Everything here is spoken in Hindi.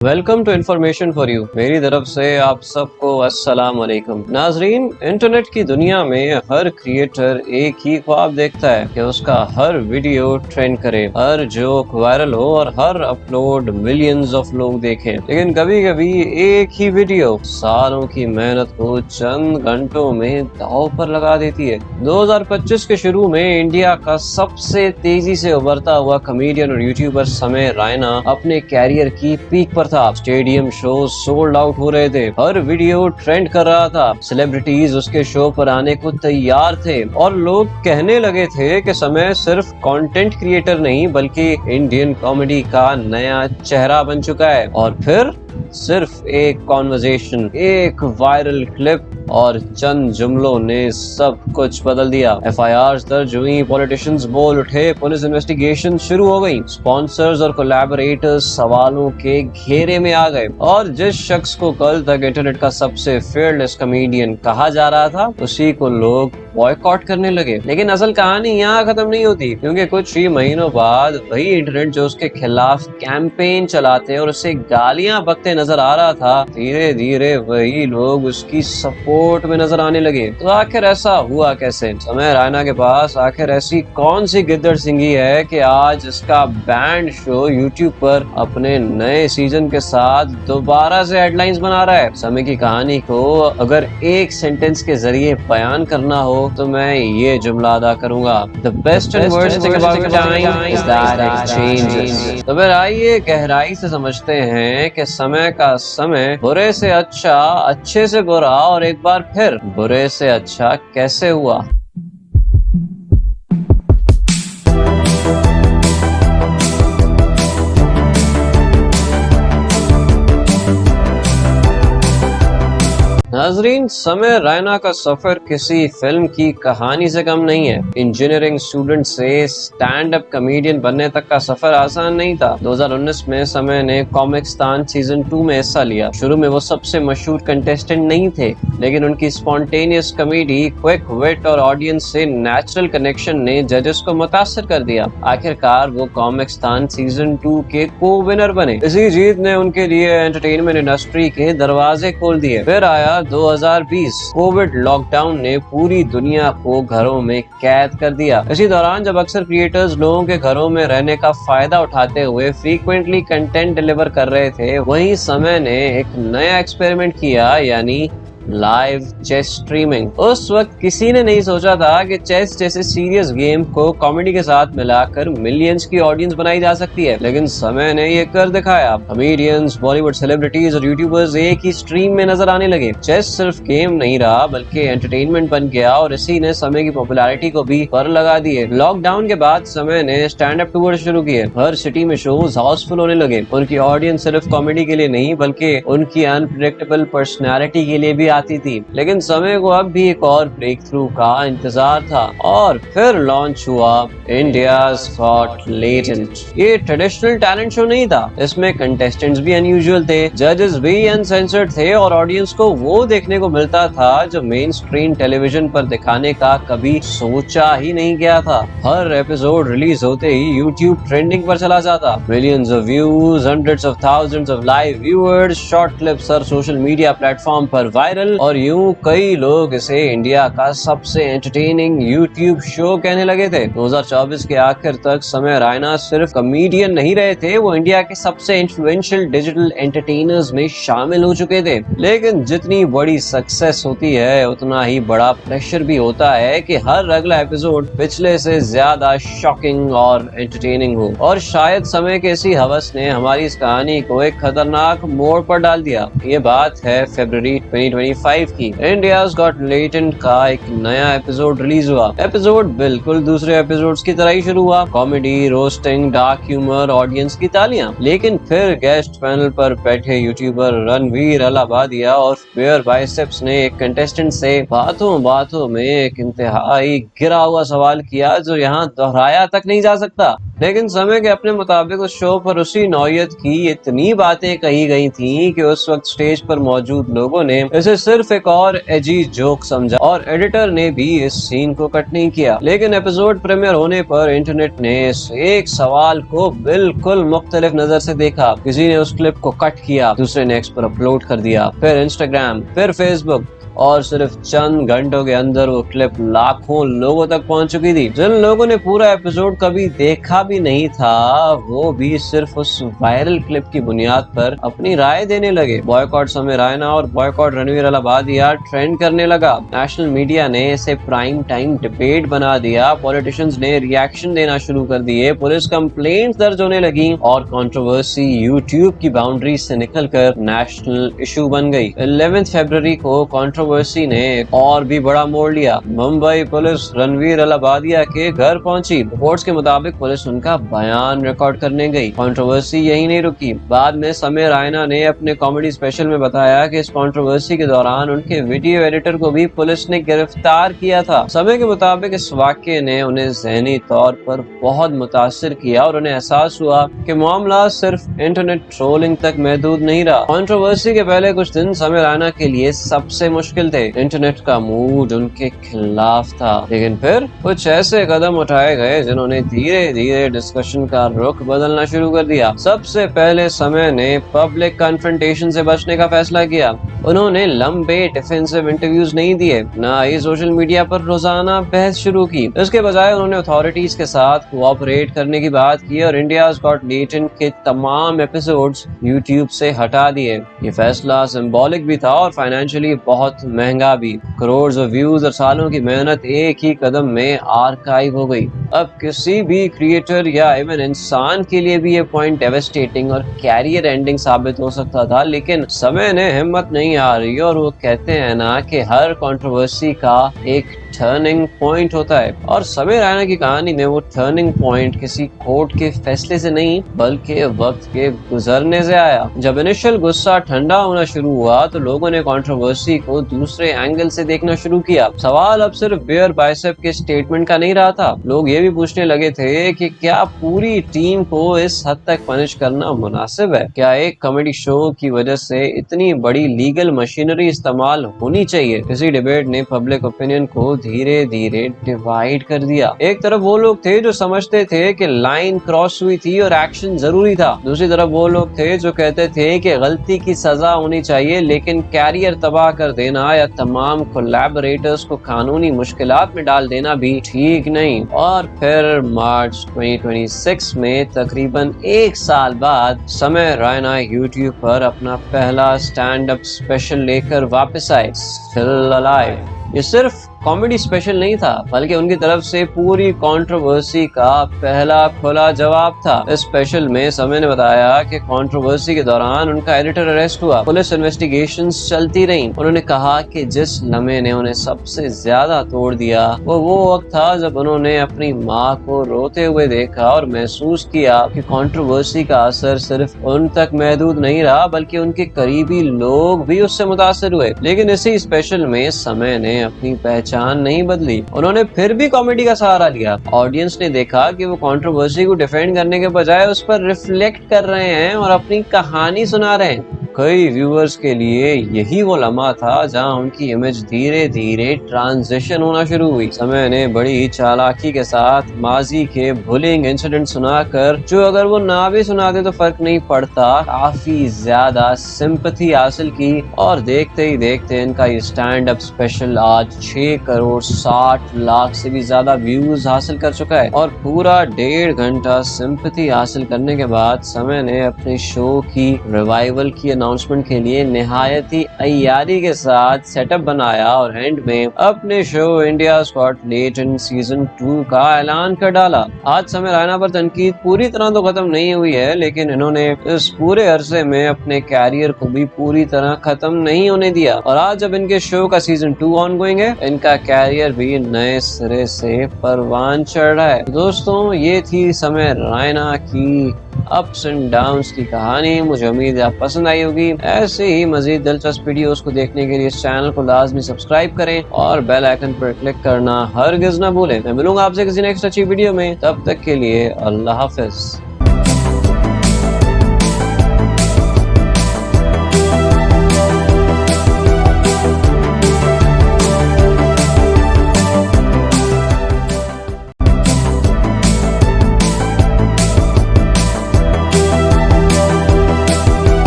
Welcome to information for you. मेरी तरफ से आप सबको अस्सलाम वालेकुम। नाजरीन, इंटरनेट की दुनिया में हर क्रिएटर एक ही ख्वाब देखता है कि उसका हर वीडियो ट्रेंड करे, हर जोक वायरल हो और हर अपलोड मिलियंस ऑफ लोग देखें। लेकिन कभी कभी एक ही वीडियो सालों की मेहनत को चंद घंटों में दांव पर लगा देती है। 2025 के शुरू में इंडिया का सबसे तेजी से उभरता हुआ कॉमेडियन और यूट्यूबर समय रैना अपने कैरियर की पीक पर था। स्टेडियम शो सोल्ड आउट हो रहे थे, हर वीडियो ट्रेंड कर रहा था, सेलिब्रिटीज उसके शो पर आने को तैयार थे और लोग कहने लगे थे कि समय सिर्फ कंटेंट क्रिएटर नहीं बल्कि इंडियन कॉमेडी का नया चेहरा बन चुका है। और फिर सिर्फ एक कॉन्वर्सेशन, एक वायरल क्लिप और चंद जुमलों ने सब कुछ बदल दिया। FIRs दर्ज हुई, पॉलिटिशियंस बोल उठे, पुलिस इन्वेस्टिगेशन शुरू हो गई, स्पॉन्सर्स और कोलैबोरेटर्स सवालों के घेरे में आ गए और जिस शख्स को कल तक इंटरनेट का सबसे फेयरलेस कॉमेडियन कहा जा रहा था उसी को लोग बॉयकॉट करने लगे। लेकिन असल कहानी यहाँ खत्म नहीं होती, क्योंकि कुछ ही महीनों बाद वही इंटरनेट जो उसके खिलाफ कैंपेन चलाते और उसे गालियां बकते नजर आ रहा था, धीरे धीरे वही लोग उसकी सपोर्ट में नजर आने लगे। तो आखिर ऐसा हुआ कैसे? समय रैना के पास आखिर ऐसी कौन सी गिद्दड़ सिंगी है कि आज इसका बैंड शो यूट्यूब पर अपने नए सीजन के साथ दोबारा से हेडलाइंस बना रहा है? समय की कहानी को अगर एक सेंटेंस के जरिए बयान करना हो तो मैं ये जुमला अदा करूंगा, The best and worst thing about time is that it changes। तो फिर आइए गहराई से समझते हैं कि समय का समय बुरे से अच्छा, अच्छे से बुरा और एक बार फिर बुरे से अच्छा कैसे हुआ। नाजरीन, समय रैना का सफर किसी फिल्म की कहानी से कम नहीं है। इंजीनियरिंग स्टूडेंट से स्टैंड अप कॉमेडियन बनने तक का सफर आसान नहीं था। 2019 में समय ने कॉमिक्स्तान सीजन 2 में हिस्सा लिया। शुरू में वो सबसे मशहूर कंटेस्टेंट नहीं थे, लेकिन उनकी स्पॉन्टेनियस कॉमेडी, क्विक विट और ऑडियंस से नेचुरल कनेक्शन ने जजेस को मुतासिर कर दिया। आखिरकार वो कॉमिक्स्तान सीजन 2 के को विनर बने। इसी जीत ने उनके लिए एंटरटेनमेंट इंडस्ट्री के दरवाजे खोल दिए। फिर आया 2020। कोविड लॉकडाउन ने पूरी दुनिया को घरों में कैद कर दिया। इसी दौरान जब अक्सर क्रिएटर्स लोगों के घरों में रहने का फायदा उठाते हुए फ्रीक्वेंटली कंटेंट डिलीवर कर रहे थे, वहीं समय ने एक नया एक्सपेरिमेंट किया, यानी लाइव चेस स्ट्रीमिंग। उस वक्त किसी ने नहीं सोचा था कि चेस जैसे सीरियस गेम को कॉमेडी के साथ मिलाकर मिलियंस की ऑडियंस बनाई जा सकती है, लेकिन समय ने ये कर दिखाया। कॉमेडियंस, बॉलीवुड सेलिब्रिटीज और यूट्यूबर्स एक ही स्ट्रीम में नजर आने लगे। चेस सिर्फ गेम नहीं रहा बल्कि एंटरटेनमेंट बन गया और इसी ने समय की पॉपुलैरिटी को भी पर लगा दिए। लॉकडाउन के बाद समय ने स्टैंड अप टूर शुरू किए। हर सिटी में शोज हाउसफुल होने लगे। उनकी ऑडियंस सिर्फ कॉमेडी के लिए नहीं बल्कि उनकी अनप्रेडिक्टेबल पर्सनैलिटी के लिए भी आती थी। लेकिन समय को अब भी एक और ब्रेक थ्रू का इंतजार था और फिर लॉन्च हुआ इंडियाज गॉट टैलेंट। ये ट्रेडिशनल टैलेंट शो नहीं था, इसमें कंटेस्टेंट्स भी अनयूजुअल थे, जजेस भी अनसेंसर्ड थे और ऑडियंस को वो देखने को मिलता था जो मेन स्क्रीन टेलीविजन पर दिखाने का कभी सोचा ही नहीं गया था। हर एपिसोड रिलीज होते ही यूट्यूब ट्रेंडिंग पर चला जाता। Millions of views, hundreds of thousands of live viewers, short clips her social media platform पर वायरल और यूं कई लोग इसे इंडिया का सबसे एंटरटेनिंग यूट्यूब शो कहने लगे थे। 2024 के आखिर तक समय रैना सिर्फ कॉमेडियन नहीं रहे थे, वो इंडिया के सबसे इन्फ्लुएंशियल डिजिटल एंटरटेनर्स में शामिल हो चुके थे। लेकिन जितनी बड़ी सक्सेस होती है उतना ही बड़ा प्रेशर भी होता है कि हर अगला एपिसोड पिछले से ज्यादा शॉकिंग और एंटरटेनिंग हो। और शायद समय के इसी हवस ने हमारी इस कहानी को एक खतरनाक मोड़ पर डाल दिया। ये बात है फरवरी 2025 की। इंडियाज गॉट टैलेंट का एक नया एपिसोड रिलीज हुआ। एपिसोड बिल्कुल दूसरे एपिसोड्स की तरह ही शुरू हुआ। Comedy, roasting, dark humour, audience की तालियां। लेकिन फिर गेस्ट पैनल पर बैठे यूट्यूबर रणवीर अलाहाबादिया और फेयर बाइसेप्स ने एक कंटेस्टेंट से बातों बातों में एक इंतहाई गिरा हुआ सवाल किया जो यहाँ दोहराया तक नहीं जा सकता। लेकिन समय के अपने मुताबिक उस शो पर उसी नौयत की इतनी बातें कही गई थी कि उस वक्त स्टेज पर मौजूद लोगों ने इसे सिर्फ एक और एजी जोक समझा और एडिटर ने भी इस सीन को कट नहीं किया। लेकिन एपिसोड प्रीमियर होने पर इंटरनेट ने इस एक सवाल को बिल्कुल मुख्तलिफ नजर से देखा। किसी ने उस क्लिप को कट किया, दूसरे ने एक्स पर अपलोड कर दिया, फिर इंस्टाग्राम, फिर फेसबुक, और सिर्फ चंद घंटों के अंदर वो क्लिप लाखों लोगों तक पहुंच चुकी थी। जिन लोगों ने पूरा एपिसोड कभी देखा भी नहीं था, वो भी सिर्फ उस वायरल क्लिप की बुनियाद पर अपनी राय देने लगे। बॉयकॉट समय रैना और बॉयकॉट रणवीर अलाहाबादिया ट्रेंड करने लगा। नेशनल मीडिया ने इसे प्राइम टाइम डिबेट बना दिया। पॉलिटिशियंस ने रिएक्शन देना शुरू कर दिए, पुलिस कंप्लेंट दर्ज होने लगी और कंट्रोवर्सी यूट्यूब की बाउंड्री से निकलकर नेशनल इशू बन गई। 11 फरवरी को कंट्रोवर्सी ने और भी बड़ा मोड़ लिया। मुंबई पुलिस रणवीर अलाहाबादिया के घर पहुंची। रिपोर्ट्स के मुताबिक पुलिस उनका बयान रिकॉर्ड करने गई। कंट्रोवर्सी यही नहीं रुकी। बाद में समय रैना ने अपने कॉमेडी स्पेशल में बताया कि इस कंट्रोवर्सी के दौरान उनके वीडियो एडिटर को भी पुलिस ने गिरफ्तार किया था। समय के मुताबिक इस वाक्य ने उन्हें ज़हनी तौर पर बहुत मुतासिर किया और उन्हें एहसास हुआ कि मामला सिर्फ इंटरनेट ट्रोलिंग तक महदूद नहीं रहा। कंट्रोवर्सी के पहले कुछ दिन समय रैना के लिए सबसे मुश्किल थे। इंटरनेट का मूड उनके खिलाफ था, लेकिन फिर कुछ ऐसे कदम उठाए गए जिन्होंने धीरे धीरे डिस्कशन का रुख बदलना शुरू कर दिया। सबसे पहले समय ने पब्लिक कन्फ्रंटेशन से बचने का फैसला किया। उन्होंने लंबे डिफेंसिव इंटरव्यूज नहीं दिए, ना ही सोशल मीडिया पर रोजाना बहस शुरू की। इसके बजाय उन्होंने अथॉरिटीज के साथ कोऑपरेट करने की बात की और इंडियाज गॉट टैलेंट के तमाम एपिसोड्स यूट्यूब से हटा दिए। ये फैसला सिंबॉलिक भी था और फाइनेंशियली बहुत महंगा भी। करोड़ व्यूज और सालों की मेहनत एक ही कदम में आर्काइव हो गई। अब किसी भी क्रिएटर या इवन इंसान के लिए भी ये पॉइंट डेवास्टेटिंग और कैरियर एंडिंग साबित हो सकता था, लेकिन समय ने हिम्मत नहीं हारी और वो कहते हैं ना कि हर कंट्रोवर्सी का एक टर्निंग पॉइंट होता है। और समय रैना की कहानी में वो टर्निंग पॉइंट किसी कोर्ट के फैसले से नहीं बल्कि वक्त के गुजरने से आया। जब इनिशियल गुस्सा ठंडा होना शुरू हुआ तो लोगों ने कंट्रोवर्सी को दूसरे एंगल से देखना शुरू किया। सवाल अब सिर्फ बियर बाइसेप के स्टेटमेंट का नहीं रहा था। लोग ये भी पूछने लगे थे कि क्या पूरी टीम को इस हद तक पनिश करना मुनासिब है? क्या एक कॉमेडी शो की वजह से इतनी बड़ी लीगल मशीनरी इस्तेमाल होनी चाहिए? इसी डिबेट ने पब्लिक ओपिनियन को धीरे धीरे डिवाइड कर दिया। एक तरफ वो लोग थे जो समझते थे कि लाइन क्रॉस हुई थी और एक्शन जरूरी था। दूसरी तरफ वो लोग थे जो कहते थे कि गलती की सजा होनी चाहिए, लेकिन कैरियर तबाह कर देना या तमाम कोलैबोरेटर्स को कानूनी मुश्किलात में डाल देना भी ठीक नहीं। और फिर मार्च 2026 में तकरीबन एक साल बाद समय रैना यूट्यूब पर अपना पहला स्टैंड अप स्पेशल लेकर वापस आए, स्टिल अलाइव। ये सिर्फ कॉमेडी स्पेशल नहीं था, बल्कि उनकी तरफ से पूरी कंट्रोवर्सी का पहला खुला जवाब था। इस स्पेशल में समय ने बताया कि कंट्रोवर्सी के दौरान उनका एडिटर अरेस्ट हुआ, पुलिस इन्वेस्टिगेशंस चलती रहीं। उन्होंने कहा कि जिस लम्हे ने उन्हें सबसे ज्यादा तोड़ दिया वो वक्त था जब उन्होंने अपनी माँ को रोते हुए देखा और महसूस किया कि कंट्रोवर्सी का असर सिर्फ उन तक महदूद नहीं रहा, बल्कि उनके करीबी लोग भी उससे मुतासिर हुए। लेकिन इसी स्पेशल में समय ने अपनी पहचान नहीं बदली। उन्होंने फिर भी कॉमेडी का सहारा लिया। ऑडियंस ने देखा कि वो कंट्रोवर्सी को डिफेंड करने के बजाय उस पर रिफ्लेक्ट कर रहे हैं और अपनी कहानी सुना रहे हैं। कई व्यूअर्स के लिए यही वो लम्हा था जहां उनकी इमेज धीरे धीरे ट्रांजिशन होना शुरू हुई। समय ने बड़ी चालाकी के साथ माजी के बुलिंग इंसिडेंट सुनाकर, जो अगर वो ना भी सुनाते तो फर्क नहीं पड़ता, काफी ज्यादा सिंपैथी हासिल की। और देखते ही देखते इनका ये स्टैंड अप स्पेशल आज 6 करोड़ 60 लाख से भी ज्यादा व्यूज हासिल कर चुका है। और पूरा 1.5 घंटा सिंपैथी हासिल करने के बाद समय ने अपने शो की रिवाइवल की अनाउंसमेंट के लिए निहायत ही अय्यारी के साथ सेटअप बनाया और एंड में अपने show India's got talent season 2 का ऐलान कर डाला। आज समय रैना पर तनकीद पूरी तरह तो खत्म नहीं हुई है, लेकिन इन्होंने इस पूरे अरसे में अपने कैरियर को भी पूरी तरह खत्म नहीं होने दिया। और आज जब इनके शो का सीजन 2 ऑनगोइंग है, इनका कैरियर भी नए सिरे से परवान चढ़ रहा है। दोस्तों, ये थी समय रैना की अप्स एंड डाउन्स की कहानी। मुझे उम्मीद है आप पसंद आई होगी। ऐसे ही मजीद दिलचस्प वीडियोस को देखने के लिए इस चैनल को लाजमी सब्सक्राइब करें और बेल आइकन पर क्लिक करना हरगिज ना भूलें। मैं मिलूंगा आपसे किसी नेक्स्ट अच्छी वीडियो में, तब तक के लिए अल्लाह हाफिज।